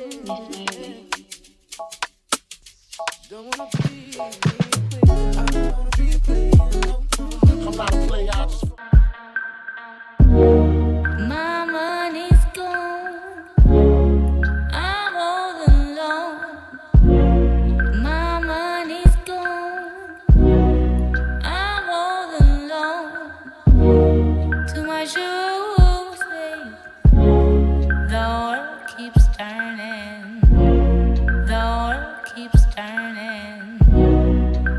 My money's gone. I'm all alone. My money's gone. I'm all alone. Too much to say. The world keeps turning. The world keeps turning.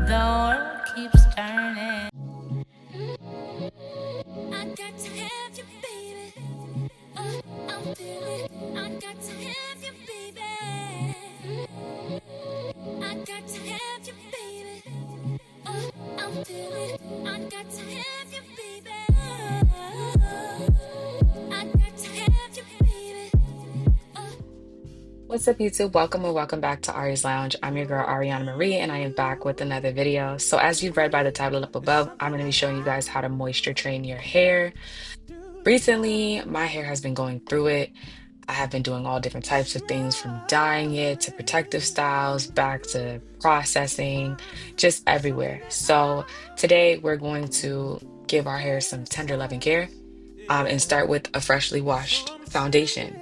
The world keeps turning. I got to have you, baby. I'm feeling. I got to have you, baby. I got to have you, baby. I'm feeling. I got to have you, baby. I got to have you, baby. What's up, YouTube? Welcome or welcome back to Ari's Lounge. I'm your girl, Ariana Marie, and I am back with another video. So as you've read by the title up above, I'm going to be showing you guys how to moisture train your hair. Recently, my hair has been going through it. I have been doing all different types of things from dyeing it to protective styles, back to processing, just everywhere. So today we're going to give our hair some tender loving care and start with a freshly washed foundation.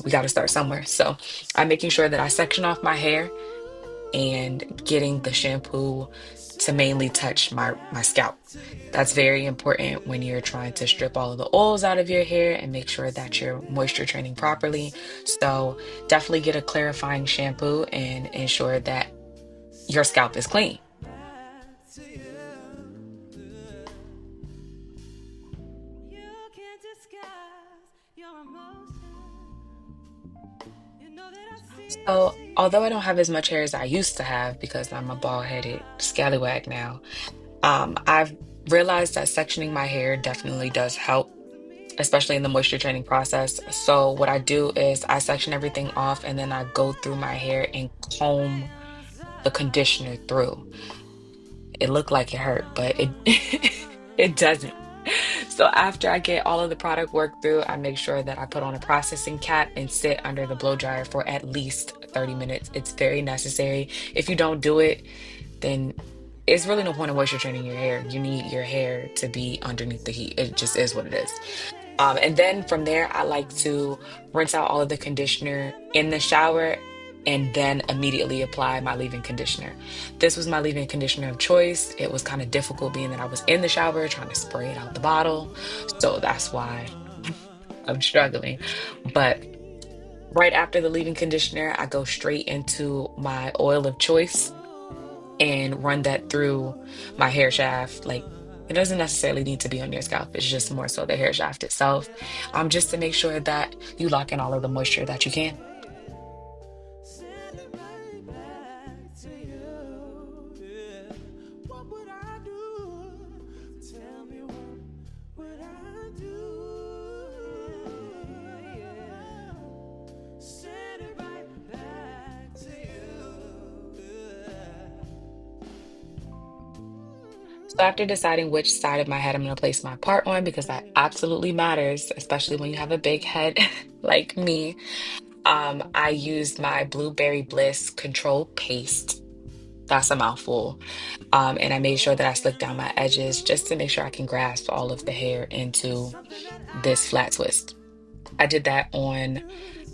We got to start somewhere. So I'm making sure that I section off my hair and getting the shampoo to mainly touch my scalp. That's very important when you're trying to strip all of the oils out of your hair and make sure that you're moisture training properly. So definitely get a clarifying shampoo and ensure that your scalp is clean. So, although I don't have as much hair as I used to have because I'm a bald-headed scallywag now, I've realized that sectioning my hair definitely does help, especially in the moisture training process. So what I do is I section everything off and then I go through my hair and comb the conditioner through. It looked like it hurt, but it it doesn't. So after I get all of the product worked through, I make sure that I put on a processing cap and sit under the blow dryer for at least 30 minutes. It's very necessary. If you don't do it, then it's really no point in moisture training your hair. You need your hair to be underneath the heat. It just is what it is. And then from there, I like to rinse out all of the conditioner in the shower and then immediately apply my leave-in conditioner. This was my leave-in conditioner of choice. It was kind of difficult being that I was in the shower trying to spray it out the bottle. So that's why I'm struggling. But right after the leave-in conditioner, I go straight into my oil of choice and run that through my hair shaft. Like, it doesn't necessarily need to be on your scalp. It's just more so the hair shaft itself, just to make sure that you lock in all of the moisture that you can. So after deciding which side of my head I'm going to place my part on, because that absolutely matters, especially when you have a big head like me, I used my Blueberry Bliss Control Paste. That's a mouthful. And I made sure that I slicked down my edges just to make sure I can grasp all of the hair into this flat twist. I did that on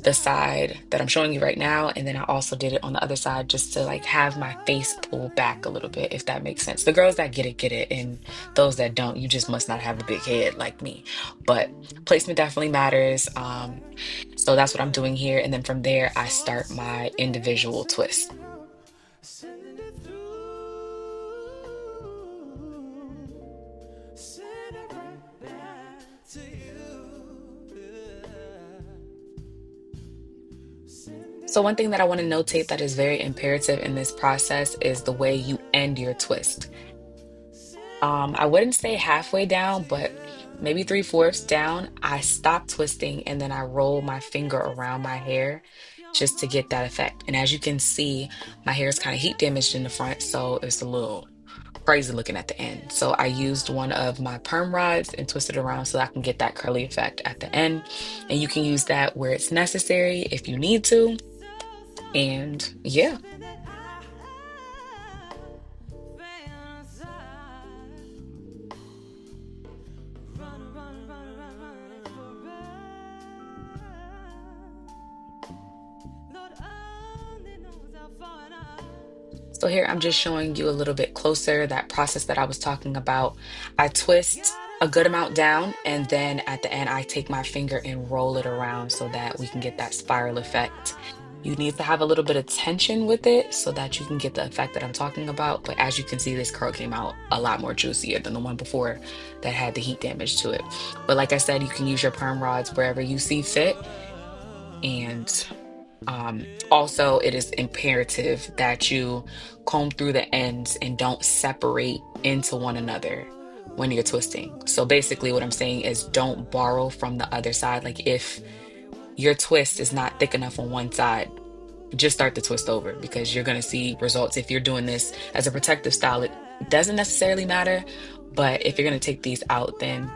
the side that I'm showing you right now, and then I also did it on the other side just to like have my face pull back a little bit, if that makes sense. The girls that get it, and those that don't, you just must not have a big head like me. But placement definitely matters. So that's what I'm doing here, and then from there I start my individual twist. So one thing that I want to notate that is very imperative in this process is the way you end your twist. I wouldn't say halfway down, but maybe 3/4 down, I stop twisting and then I roll my finger around my hair just to get that effect. And as you can see, my hair is kind of heat damaged in the front, so it's a little crazy looking at the end. So I used one of my perm rods and twisted around so that I can get that curly effect at the end. And you can use that where it's necessary if you need to. And yeah. So here I'm just showing you a little bit closer that process that I was talking about. I twist a good amount down, and then at the end I take my finger and roll it around so that we can get that spiral effect. You need to have a little bit of tension with it so that you can get the effect that I'm talking about. But as you can see, this curl came out a lot more juicier than the one before that had the heat damage to it. But like I said, you can use your perm rods wherever you see fit. And also, it is imperative that you comb through the ends and don't separate into one another when you're twisting. So basically, what I'm saying is don't borrow from the other side. Like if your twist is not thick enough on one side, just start the twist over because you're going to see results. If you're doing this as a protective style, it doesn't necessarily matter. But if you're going to take these out, then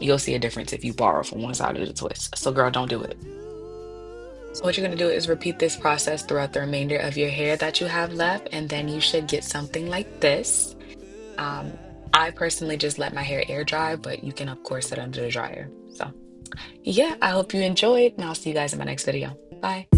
you'll see a difference if you borrow from one side of the twist. So, girl, don't do it. So what you're going to do is repeat this process throughout the remainder of your hair that you have left, and then you should get something like this. Um, I personally just let my hair air dry, but you can of course sit under the dryer. So yeah, I hope you enjoyed, and I'll see you guys in my next video. Bye.